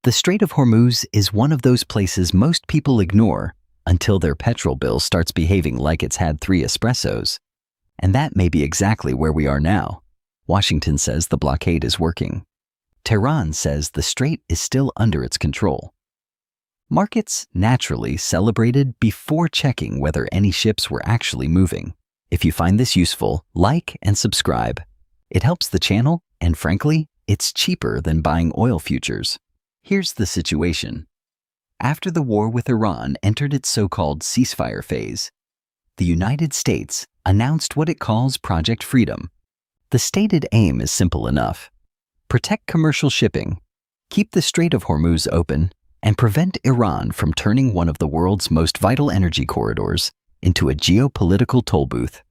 The Strait of Hormuz is one of those places most people ignore until their petrol bill starts behaving like it's had 3 espressos. And that may be exactly where we are now. Washington says the blockade is working. Tehran says the strait is still under its control. Markets naturally celebrated before checking whether any ships were actually moving. If you find this useful, like and subscribe. It helps the channel, and frankly, it's cheaper than buying oil futures. Here's the situation. After the war with Iran entered its so-called ceasefire phase, the United States announced what it calls Project Freedom. The stated aim is simple enough. Protect commercial shipping, keep the Strait of Hormuz open, and prevent Iran from turning one of the world's most vital energy corridors into a geopolitical toll booth.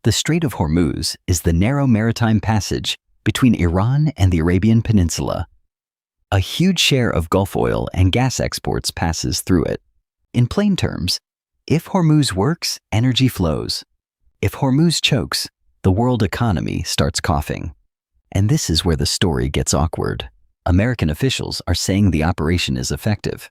The Strait of Hormuz is the narrow maritime passage between Iran and the Arabian Peninsula. A huge share of Gulf oil and gas exports passes through it. In plain terms, if Hormuz works, energy flows. If Hormuz chokes, the world economy starts coughing. And this is where the story gets awkward. American officials are saying the operation is effective.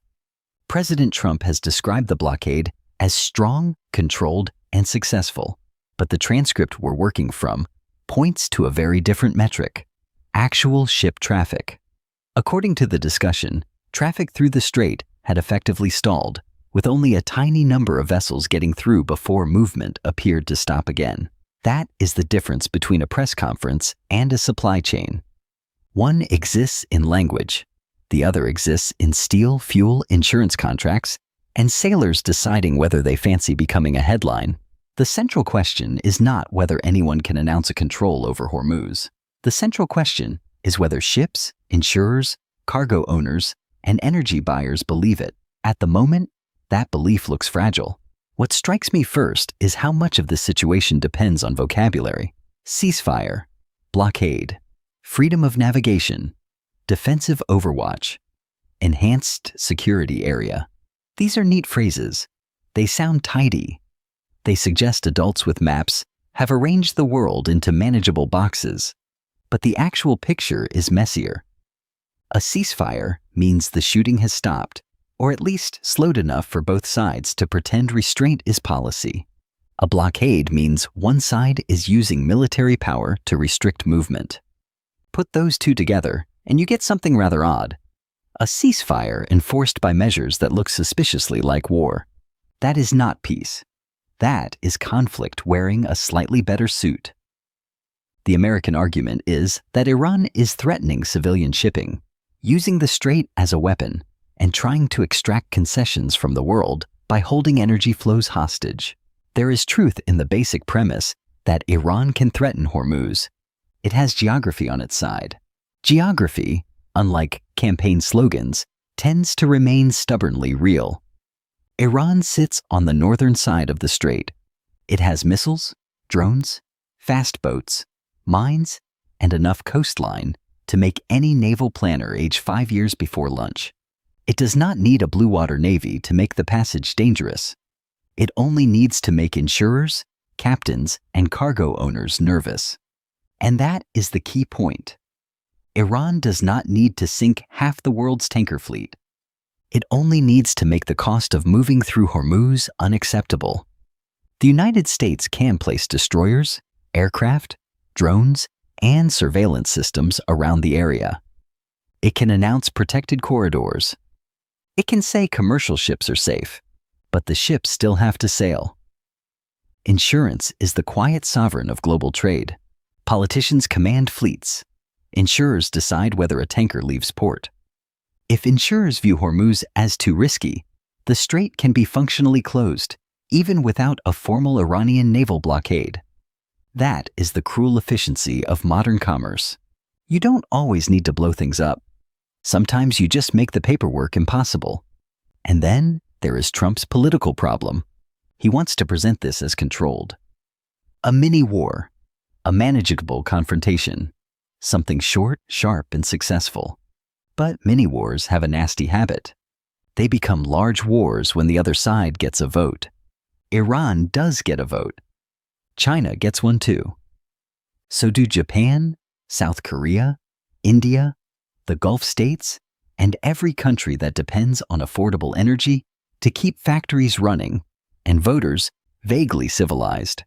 President Trump has described the blockade as strong, controlled, and successful. But the transcript we're working from points to a very different metric: actual ship traffic. According to the discussion, traffic through the strait had effectively stalled, with only a tiny number of vessels getting through before movement appeared to stop again. That is the difference between a press conference and a supply chain. One exists in language, the other exists in steel, fuel, insurance contracts, and sailors deciding whether they fancy becoming a headline. The central question is not whether anyone can announce a control over Hormuz. The central question is whether ships, insurers, cargo owners, and energy buyers believe it. At the moment, that belief looks fragile. What strikes me first is how much of this situation depends on vocabulary. Ceasefire, blockade, freedom of navigation, defensive overwatch, enhanced security area. These are neat phrases. They sound tidy. They suggest adults with maps have arranged the world into manageable boxes. But the actual picture is messier. A ceasefire means the shooting has stopped, or at least slowed enough for both sides to pretend restraint is policy. A blockade means one side is using military power to restrict movement. Put those two together, and you get something rather odd. A ceasefire enforced by measures that look suspiciously like war. That is not peace. That is conflict wearing a slightly better suit. The American argument is that Iran is threatening civilian shipping, using the strait as a weapon, and trying to extract concessions from the world by holding energy flows hostage. There is truth in the basic premise that Iran can threaten Hormuz. It has geography on its side. Geography, unlike campaign slogans, tends to remain stubbornly real. Iran sits on the northern side of the strait. It has missiles, drones, fast boats, mines, and enough coastline to make any naval planner age 5 years before lunch. It does not need a blue water navy to make the passage dangerous. It only needs to make insurers, captains, and cargo owners nervous. And that is the key point. Iran does not need to sink half the world's tanker fleet. It only needs to make the cost of moving through Hormuz unacceptable. The United States can place destroyers, aircraft, drones, and surveillance systems around the area. It can announce protected corridors. It can say commercial ships are safe, but the ships still have to sail. Insurance is the quiet sovereign of global trade. Politicians command fleets. Insurers decide whether a tanker leaves port. If insurers view Hormuz as too risky, the strait can be functionally closed, even without a formal Iranian naval blockade. That is the cruel efficiency of modern commerce. You don't always need to blow things up. Sometimes you just make the paperwork impossible. And then there is Trump's political problem. He wants to present this as controlled. A mini-war, a manageable confrontation, something short, sharp, and successful. But mini-wars have a nasty habit. They become large wars when the other side gets a vote. Iran does get a vote. China gets one too. So do Japan, South Korea, India, the Gulf states, and every country that depends on affordable energy to keep factories running and voters vaguely civilized.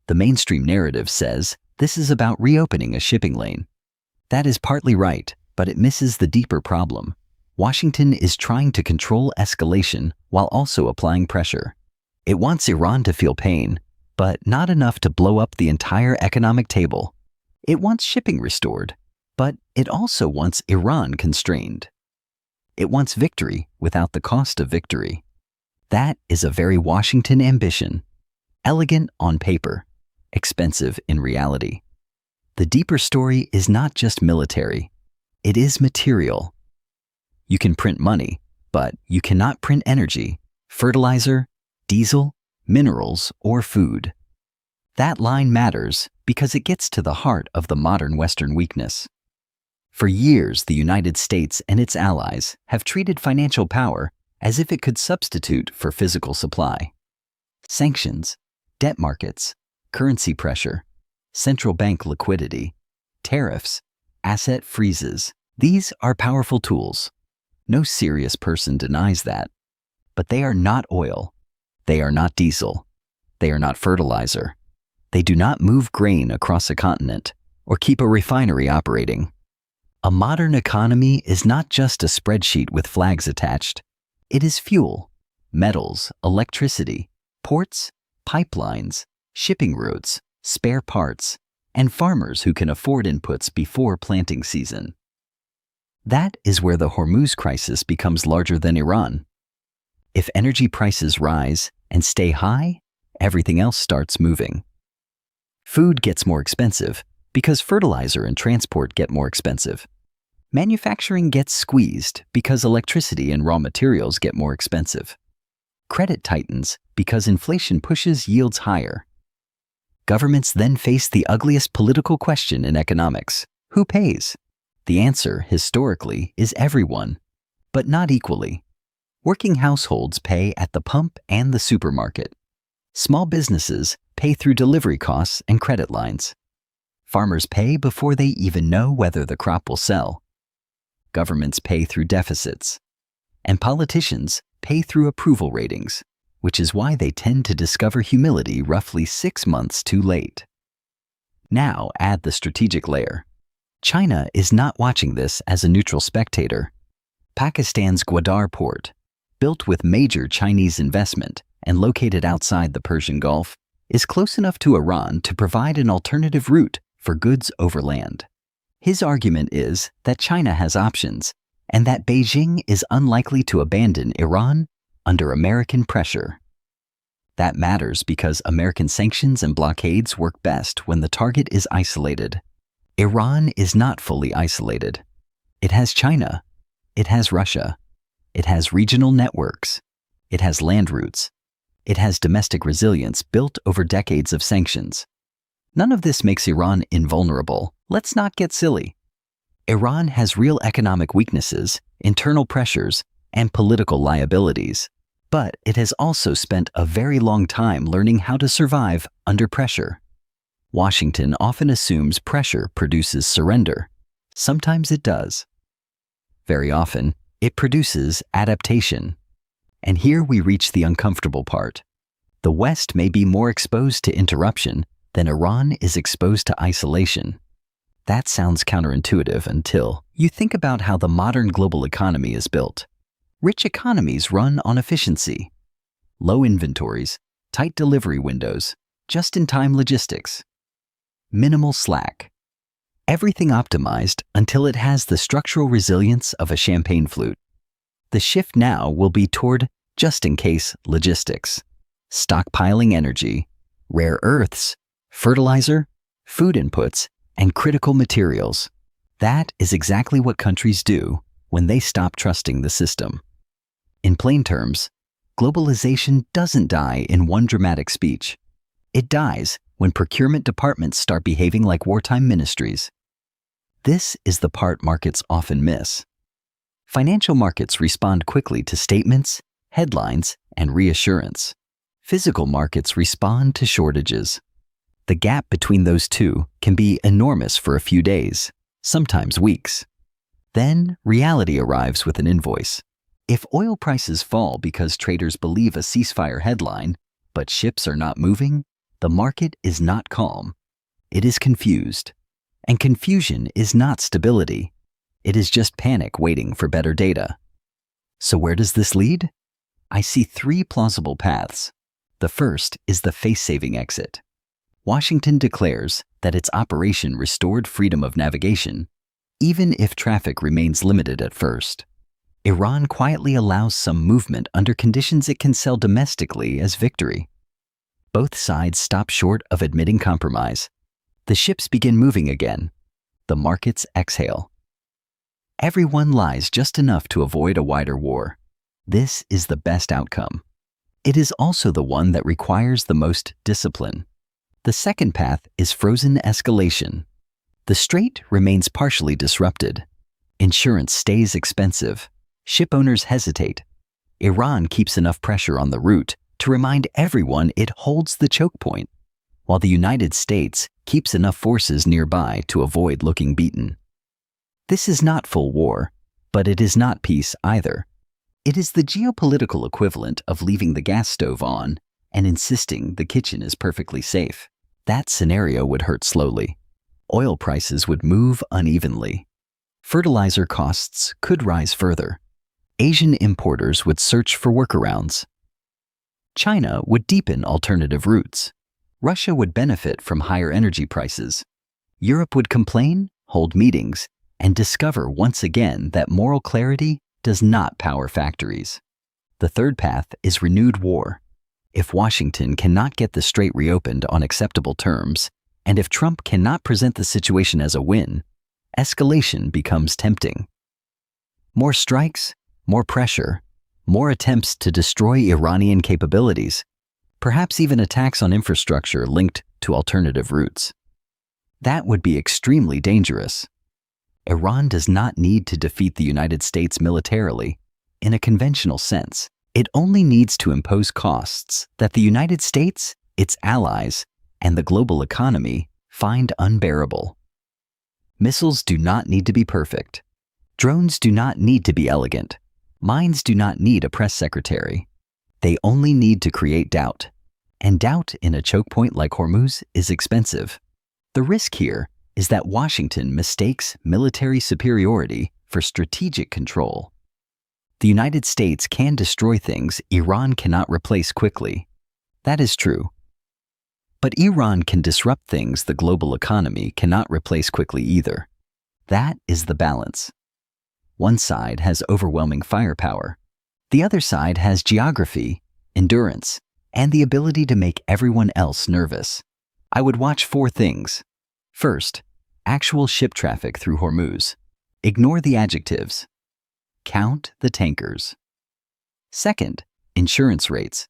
The mainstream narrative says this is about reopening a shipping lane. That is partly right, but it misses the deeper problem. Washington is trying to control escalation while also applying pressure. It wants Iran to feel pain, but not enough to blow up the entire economic table. It wants shipping restored, but it also wants Iran constrained. It wants victory without the cost of victory. That is a very Washington ambition. Elegant on paper, expensive in reality. The deeper story is not just military. It is material. You can print money, but you cannot print energy, fertilizer, diesel, minerals, or food. That line matters because it gets to the heart of the modern Western weakness. For years, the United States and its allies have treated financial power as if it could substitute for physical supply. Sanctions, debt markets, currency pressure, central bank liquidity, tariffs, asset freezes. These are powerful tools. No serious person denies that. But they are not oil. They are not diesel. They are not fertilizer. They do not move grain across a continent or keep a refinery operating. A modern economy is not just a spreadsheet with flags attached. It is fuel, metals, electricity, ports, pipelines, shipping routes, spare parts, and farmers who can afford inputs before planting season. That is where the Hormuz crisis becomes larger than Iran. If energy prices rise and stay high, everything else starts moving. Food gets more expensive because fertilizer and transport get more expensive. Manufacturing gets squeezed because electricity and raw materials get more expensive. Credit tightens because inflation pushes yields higher. Governments then face the ugliest political question in economics: who pays? The answer, historically, is everyone, but not equally. Working households pay at the pump and the supermarket. Small businesses pay through delivery costs and credit lines. Farmers pay before they even know whether the crop will sell. Governments pay through deficits. And politicians pay through approval ratings, which is why they tend to discover humility roughly 6 months too late. Now add the strategic layer. China is not watching this as a neutral spectator. Pakistan's Gwadar port, built with major Chinese investment and located outside the Persian Gulf, is close enough to Iran to provide an alternative route for goods over land. His argument is that China has options and that Beijing is unlikely to abandon Iran under American pressure. That matters because American sanctions and blockades work best when the target is isolated. Iran is not fully isolated. It has China. It has Russia. It has regional networks. It has land routes. It has domestic resilience built over decades of sanctions. None of this makes Iran invulnerable. Let's not get silly. Iran has real economic weaknesses, internal pressures, and political liabilities. But it has also spent a very long time learning how to survive under pressure. Washington often assumes pressure produces surrender. Sometimes it does. Very often, it produces adaptation. And here we reach the uncomfortable part. The West may be more exposed to interruption than Iran is exposed to isolation. That sounds counterintuitive until you think about how the modern global economy is built. Rich economies run on efficiency. Low inventories, tight delivery windows, just-in-time logistics. Minimal slack. Everything optimized until it has the structural resilience of a champagne flute. The shift now will be toward just-in-case logistics, stockpiling energy, rare earths, fertilizer, food inputs, and critical materials. That is exactly what countries do when they stop trusting the system. In plain terms, globalization doesn't die in one dramatic speech. It dies when procurement departments start behaving like wartime ministries. This is the part markets often miss. Financial markets respond quickly to statements, headlines, and reassurance. Physical markets respond to shortages. The gap between those two can be enormous for a few days, sometimes weeks. Then reality arrives with an invoice. If oil prices fall because traders believe a ceasefire headline, but ships are not moving, the market is not calm. It is confused. And confusion is not stability. It is just panic waiting for better data. So where does this lead? I see three plausible paths. The first is the face-saving exit. Washington declares that its operation restored freedom of navigation, even if traffic remains limited at first. Iran quietly allows some movement under conditions it can sell domestically as victory. Both sides stop short of admitting compromise. The ships begin moving again. The markets exhale. Everyone lies just enough to avoid a wider war. This is the best outcome. It is also the one that requires the most discipline. The second path is frozen escalation. The strait remains partially disrupted. Insurance stays expensive. Ship owners hesitate. Iran keeps enough pressure on the route to remind everyone it holds the choke point, while the United States keeps enough forces nearby to avoid looking beaten. This is not full war, but it is not peace either. It is the geopolitical equivalent of leaving the gas stove on and insisting the kitchen is perfectly safe. That scenario would hurt slowly. Oil prices would move unevenly. Fertilizer costs could rise further. Asian importers would search for workarounds. China would deepen alternative routes. Russia would benefit from higher energy prices. Europe would complain, hold meetings, and discover once again that moral clarity does not power factories. The third path is renewed war. If Washington cannot get the strait reopened on acceptable terms, and if Trump cannot present the situation as a win, escalation becomes tempting. More strikes, more pressure, more attempts to destroy Iranian capabilities, perhaps even attacks on infrastructure linked to alternative routes. That would be extremely dangerous. Iran does not need to defeat the United States militarily, in a conventional sense. It only needs to impose costs that the United States, its allies, and the global economy find unbearable. Missiles do not need to be perfect. Drones do not need to be elegant. Mines do not need a press secretary. They only need to create doubt. And doubt in a choke point like Hormuz is expensive. The risk here is that Washington mistakes military superiority for strategic control. The United States can destroy things Iran cannot replace quickly. That is true. But Iran can disrupt things the global economy cannot replace quickly either. That is the balance. One side has overwhelming firepower. The other side has geography, endurance, and the ability to make everyone else nervous. I would watch four things. First, actual ship traffic through Hormuz. Ignore the adjectives. Count the tankers. Second, insurance rates.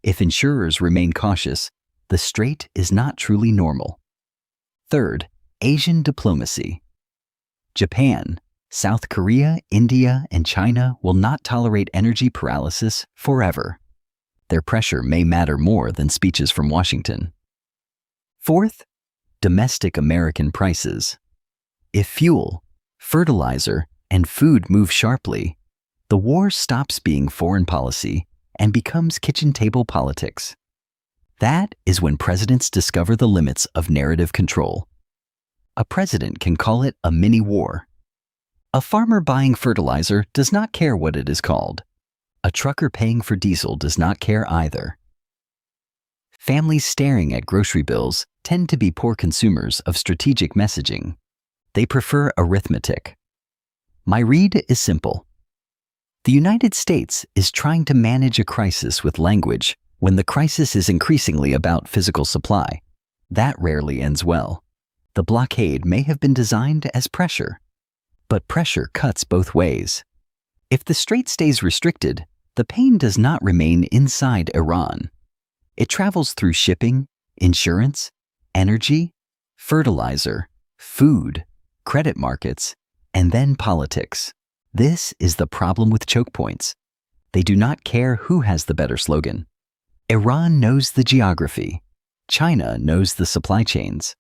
If insurers remain cautious, the strait is not truly normal. Third, Asian diplomacy. Japan, South Korea, India, and China will not tolerate energy paralysis forever. Their pressure may matter more than speeches from Washington. Fourth, domestic American prices. If fuel, fertilizer, and food move sharply, the war stops being foreign policy and becomes kitchen table politics. That is when presidents discover the limits of narrative control. A president can call it a mini-war. A farmer buying fertilizer does not care what it is called. A trucker paying for diesel does not care either. Families staring at grocery bills tend to be poor consumers of strategic messaging. They prefer arithmetic. My read is simple. The United States is trying to manage a crisis with language when the crisis is increasingly about physical supply. That rarely ends well. The blockade may have been designed as pressure, but pressure cuts both ways. If the strait stays restricted, the pain does not remain inside Iran. It travels through shipping, insurance, energy, fertilizer, food, credit markets, and then politics. This is the problem with choke points. They do not care who has the better slogan. Iran knows the geography. China knows the supply chains.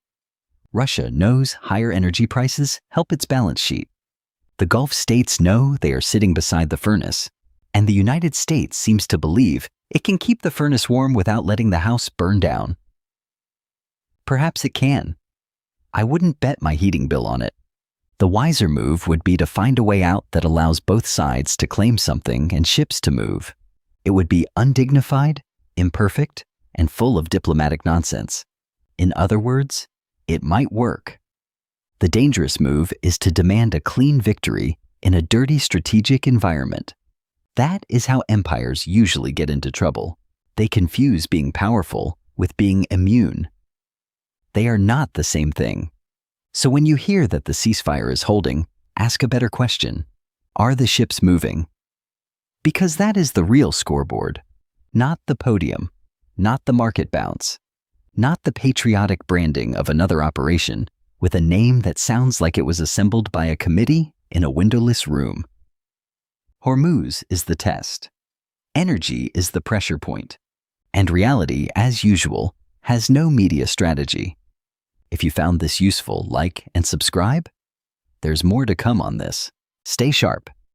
Russia knows higher energy prices help its balance sheet. The Gulf states know they are sitting beside the furnace, and the United States seems to believe it can keep the furnace warm without letting the house burn down. Perhaps it can. I wouldn't bet my heating bill on it. The wiser move would be to find a way out that allows both sides to claim something and ships to move. It would be undignified, imperfect, and full of diplomatic nonsense. In other words, it might work. The dangerous move is to demand a clean victory in a dirty strategic environment. That is how empires usually get into trouble. They confuse being powerful with being immune. They are not the same thing. So when you hear that the ceasefire is holding, ask a better question. Are the ships moving? Because that is the real scoreboard, not the podium, not the market bounce, not the patriotic branding of another operation with a name that sounds like it was assembled by a committee in a windowless room. Hormuz is the test. Energy is the pressure point. And reality, as usual, has no media strategy. If you found this useful, like and subscribe. There's more to come on this. Stay sharp.